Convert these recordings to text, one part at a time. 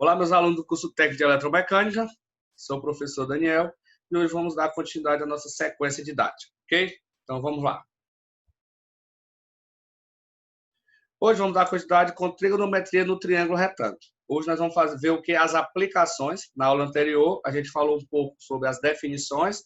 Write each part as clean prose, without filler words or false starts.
Olá, meus alunos do curso técnico de eletromecânica, sou o professor Daniel e hoje vamos dar continuidade à nossa sequência didática, ok? Então vamos lá. Hoje vamos dar continuidade com trigonometria no triângulo retângulo. Hoje nós vamos ver o que? As aplicações. Na aula anterior a gente falou um pouco sobre as definições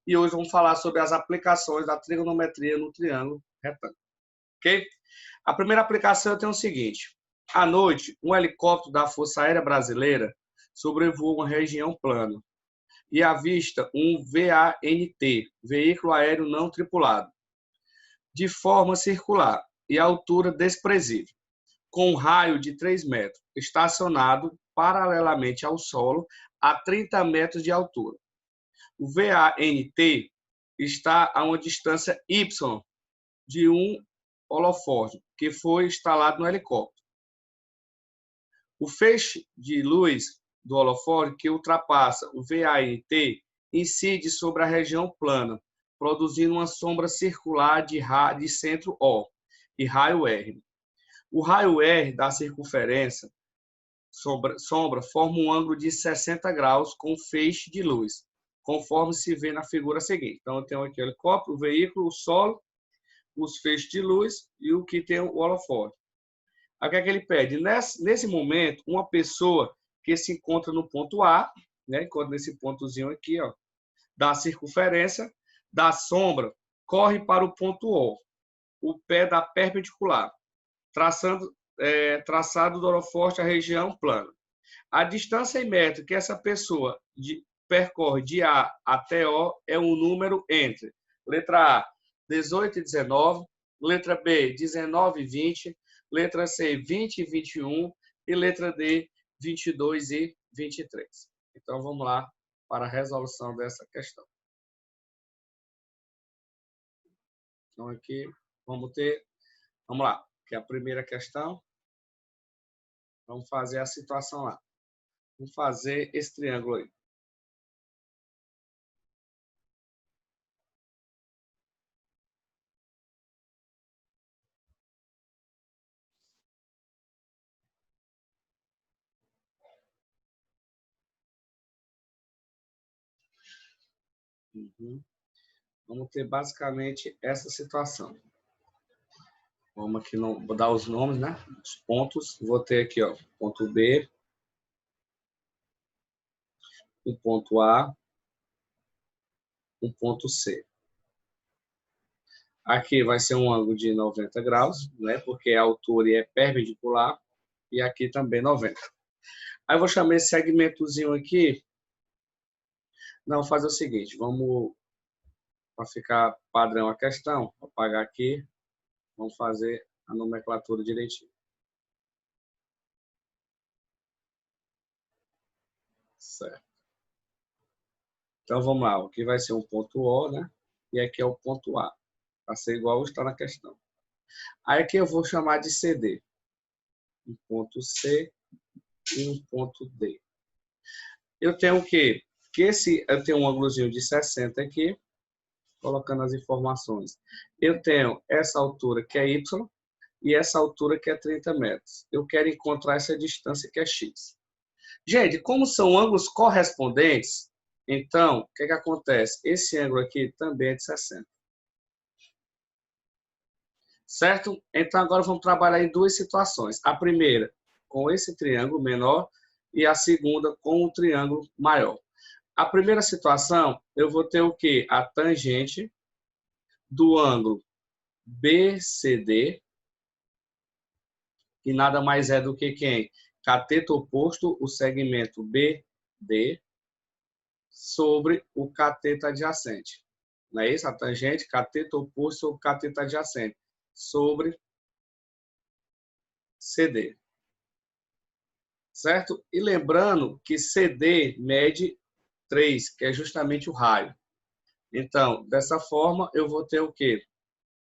e hoje vamos falar sobre as aplicações da trigonometria no triângulo retângulo, ok? A primeira aplicação eu tenho o seguinte. À noite, um helicóptero da Força Aérea Brasileira sobrevoa uma região plana e avista um VANT, veículo aéreo não tripulado, de forma circular e altura desprezível, com um raio de 3 metros, estacionado paralelamente ao solo a 30 metros de altura. O VANT está a uma distância Y de um holofote que foi instalado no helicóptero. O feixe de luz do holofote que ultrapassa o VANT incide sobre a região plana, produzindo uma sombra circular de centro O e raio R. O raio R da circunferência sombra forma um ângulo de 60 graus com o feixe de luz, conforme se vê na figura seguinte. Então, eu tenho aqui o helicóptero, o veículo, o solo, os feixes de luz e o que tem o holofote. O que é que ele pede? Nesse momento, uma pessoa que se encontra no ponto A, né, encontra nesse pontozinho aqui, ó, da circunferência, da sombra, corre para o ponto o pé da perpendicular, traçado do holofote a região plana. A distância em metro que essa pessoa percorre de A até O é um número entre letra A, 18 e 19, letra B, 19 e 20, letra C, 20 e 21 e letra D, 22 e 23. Então, vamos lá para a resolução dessa questão. Então, aqui vamos lá, que é a primeira questão. Vamos fazer a situação lá. Vamos fazer esse triângulo aí. Vamos ter basicamente essa situação. Vamos aqui, vou dar os nomes, né? Os pontos. Vou ter aqui, ó, ponto B, um ponto A, um ponto C. Aqui vai ser um ângulo de 90 graus, né? Porque a altura é perpendicular. E aqui também 90. Aí eu vou chamar esse segmentozinho aqui. Não, vou fazer o seguinte. Vamos, para ficar padrão a questão, vou apagar aqui. Vamos fazer a nomenclatura direitinho. Certo. Então, vamos lá. Aqui vai ser um ponto O, né? E aqui é o ponto A. Para ser igual está na questão. Aí aqui eu vou chamar de CD. Um ponto C e um ponto D. Eu tenho o quê? Eu tenho um ângulozinho de 60 aqui, colocando as informações. Eu tenho essa altura que é Y e essa altura que é 30 metros. Eu quero encontrar essa distância que é X. Gente, como são ângulos correspondentes, então, o que é que acontece? Esse ângulo aqui também é de 60. Certo? Então, agora vamos trabalhar em duas situações. A primeira, com esse triângulo menor, e a segunda, com o triângulo maior. A primeira situação, eu vou ter o quê? A tangente do ângulo BCD, que nada mais é do que quem? Cateto oposto, o segmento BD, sobre o cateto adjacente. Não é isso? A tangente, cateto oposto sobre o cateto adjacente, sobre CD. Certo? E lembrando que CD mede 3, que é justamente o raio. Então, dessa forma, eu vou ter o quê?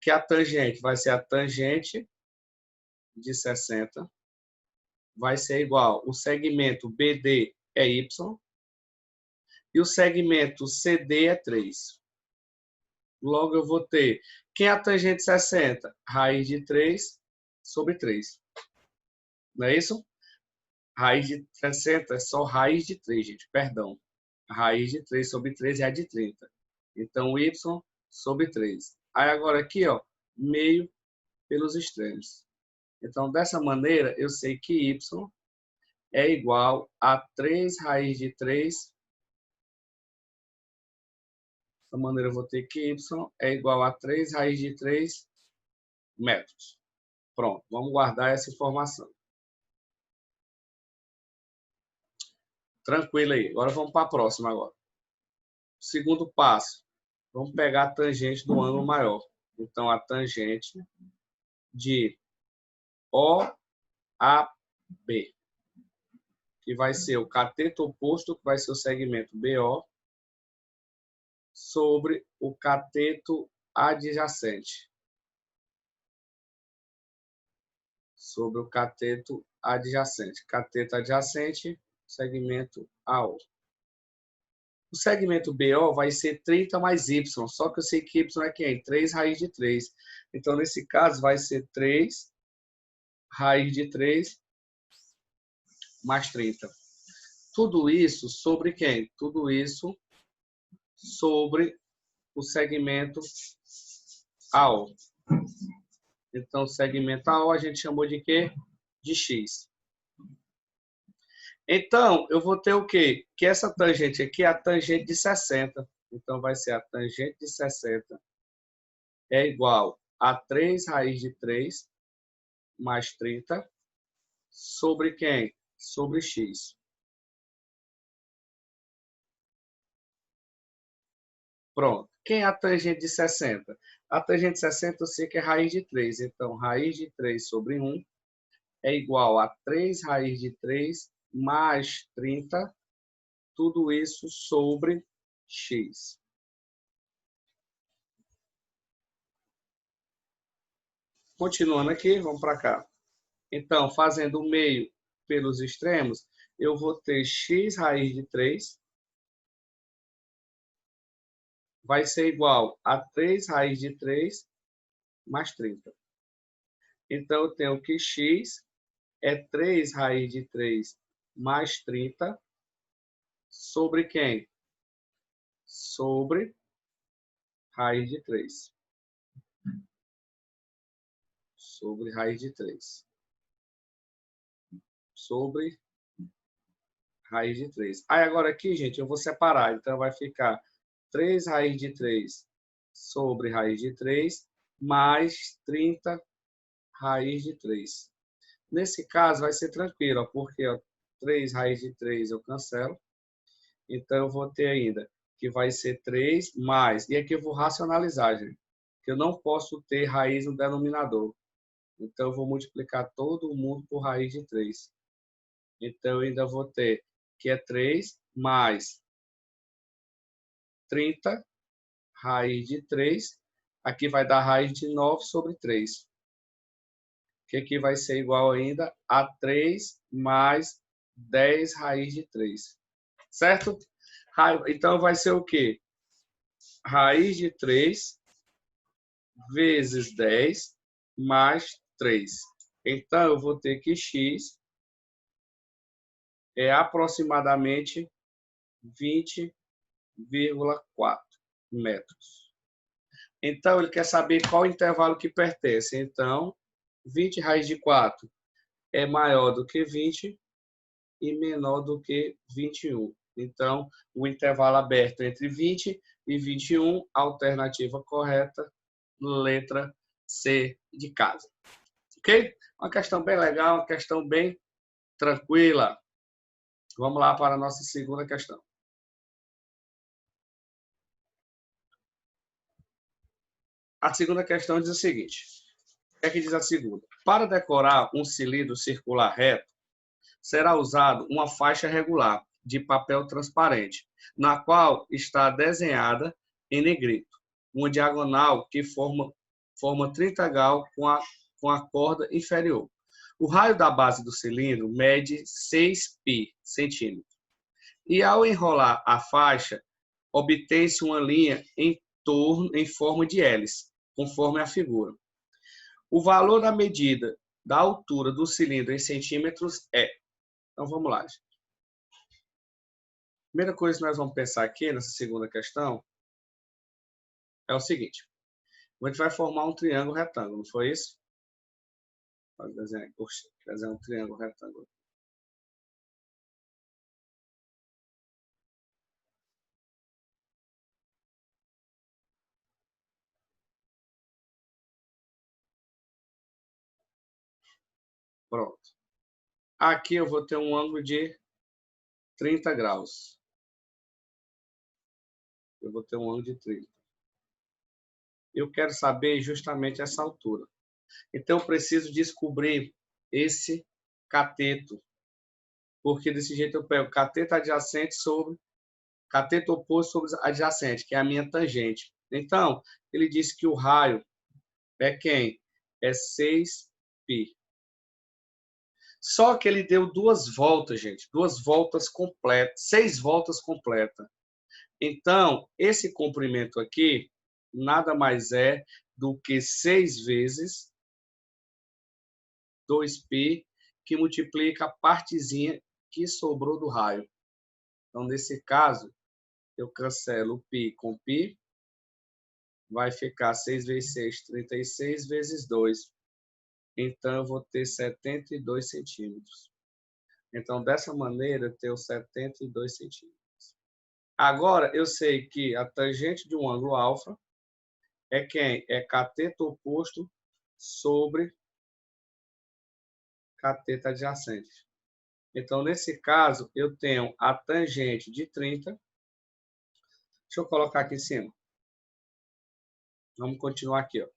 Que a tangente vai ser a tangente de 60, vai ser igual, o segmento BD é Y, e o segmento CD é 3. Logo, eu vou ter, quem é a tangente de 60? Raiz de 3 sobre 3. Não é isso? Raiz de 60 é só raiz de 3, gente, perdão. Raiz de 3 sobre 3 é a de 30. Então, y sobre 3. Aí agora aqui, ó, meio pelos extremos. Então, dessa maneira, eu sei que y é igual a 3 raiz de 3. Dessa maneira, eu vou ter que y é igual a 3 raiz de 3 metros. Pronto, vamos guardar essa informação. Tranquilo aí. Agora vamos para a próxima agora. Segundo passo. Vamos pegar a tangente do ângulo maior. Então, a tangente de OAB, que vai ser o cateto oposto, que vai ser o segmento BO, sobre o cateto adjacente. Sobre o cateto adjacente. Cateto adjacente, segmento AO. O segmento BO vai ser 30 mais y, só que eu sei que y é quem? 3 raiz de 3. Então, nesse caso, vai ser 3 raiz de 3 mais 30. Tudo isso sobre quem? Tudo isso sobre o segmento AO. Então, o segmento AO a gente chamou de quê? De x. Então, eu vou ter o quê? Que essa tangente aqui é a tangente de 60. Então, vai ser a tangente de 60 é igual a 3 raiz de 3 mais 30 sobre quem? Sobre x. Pronto. Quem é a tangente de 60? A tangente de 60 eu sei que é raiz de 3. Então, raiz de 3 sobre 1 é igual a 3 raiz de 3 mais 30, tudo isso sobre x. Continuando aqui, vamos para cá. Então, fazendo o meio pelos extremos, eu vou ter x raiz de 3 vai ser igual a 3 raiz de 3 mais 30. Então, eu tenho que x é 3 raiz de 3 mais 30 sobre quem? Sobre raiz de 3. Sobre raiz de 3. Sobre raiz de 3. Aí, agora aqui, gente, eu vou separar. Então, vai ficar 3 raiz de 3 sobre raiz de 3 mais 30 raiz de 3. Nesse caso, vai ser tranquilo, ó, porque ó, 3 raiz de 3 eu cancelo. Então, eu vou ter ainda que vai ser 3 mais... E aqui eu vou racionalizar, gente. Que eu não posso ter raiz no denominador. Então, eu vou multiplicar todo mundo por raiz de 3. Então, eu ainda vou ter que é 3 mais 30 raiz de 3. Aqui vai dar raiz de 9 sobre 3. Que aqui vai ser igual ainda a 3 mais 10 raiz de 3. Certo? Então, vai ser o quê? Raiz de 3 vezes 10 mais 3. Então, eu vou ter que x é aproximadamente 20,4 metros. Então, ele quer saber qual intervalo que pertence. Então, 20 raiz de 4 é maior do que 20 e menor do que 21. Então, o intervalo aberto entre 20 e 21, alternativa correta, letra C de casa. Ok? Uma questão bem legal, uma questão bem tranquila. Vamos lá para a nossa segunda questão. A segunda questão diz o seguinte. O que é que diz a segunda? Para decorar um cilindro circular reto, será usado uma faixa regular de papel transparente, na qual está desenhada em negrito uma diagonal que forma 30 graus com a corda inferior. O raio da base do cilindro mede 6 π centímetros. E ao enrolar a faixa, obtém-se uma linha em forma de hélice, conforme a figura. O valor da medida da altura do cilindro em centímetros é. Então, vamos lá, gente. Primeira coisa que nós vamos pensar aqui nessa segunda questão é o seguinte. A gente vai formar um triângulo retângulo, não foi isso? Pode desenhar um triângulo retângulo. Pronto. Aqui eu vou ter um ângulo de 30 graus. Eu vou ter um ângulo de 30. Eu quero saber justamente essa altura. Então, eu preciso descobrir esse cateto. Porque desse jeito eu pego cateto adjacente sobre cateto oposto sobre adjacente, que é a minha tangente. Então, ele disse que o raio é quem? É 6π. Só que ele deu 2 voltas, gente. 2 voltas completas. 6 voltas completas. Então, esse comprimento aqui nada mais é do que 6 vezes 2π, que multiplica a partezinha que sobrou do raio. Então, nesse caso, eu cancelo π com π. Vai ficar 6 vezes 6, 36 vezes 2. Então, eu vou ter 72 centímetros. Então, dessa maneira, eu tenho 72 centímetros. Agora, eu sei que a tangente de um ângulo alfa é quem? É cateto oposto sobre cateto adjacente. Então, nesse caso, eu tenho a tangente de 30. Deixa eu colocar aqui em cima. Vamos continuar aqui, ó.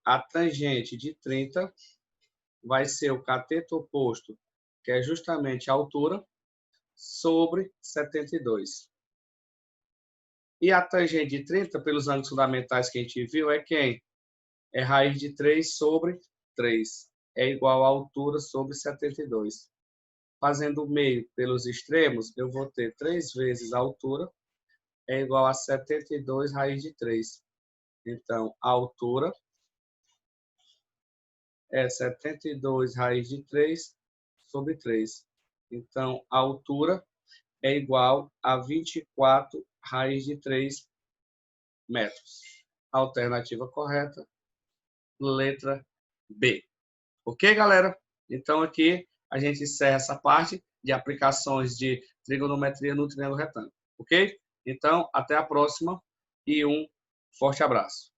A tangente de 30 vai ser o cateto oposto, que é justamente a altura, sobre 72. E a tangente de 30, pelos ângulos fundamentais que a gente viu, é quem? É raiz de 3 sobre 3. É igual a altura sobre 72. Fazendo o meio pelos extremos, eu vou ter 3 vezes a altura, é igual a 72 raiz de 3. Então, a altura é 72 raiz de 3 sobre 3. Então, a altura é igual a 24 raiz de 3 metros. Alternativa correta, letra B. Ok, galera? Então, aqui a gente encerra essa parte de aplicações de trigonometria no triângulo retângulo. Ok? Então, até a próxima e um forte abraço.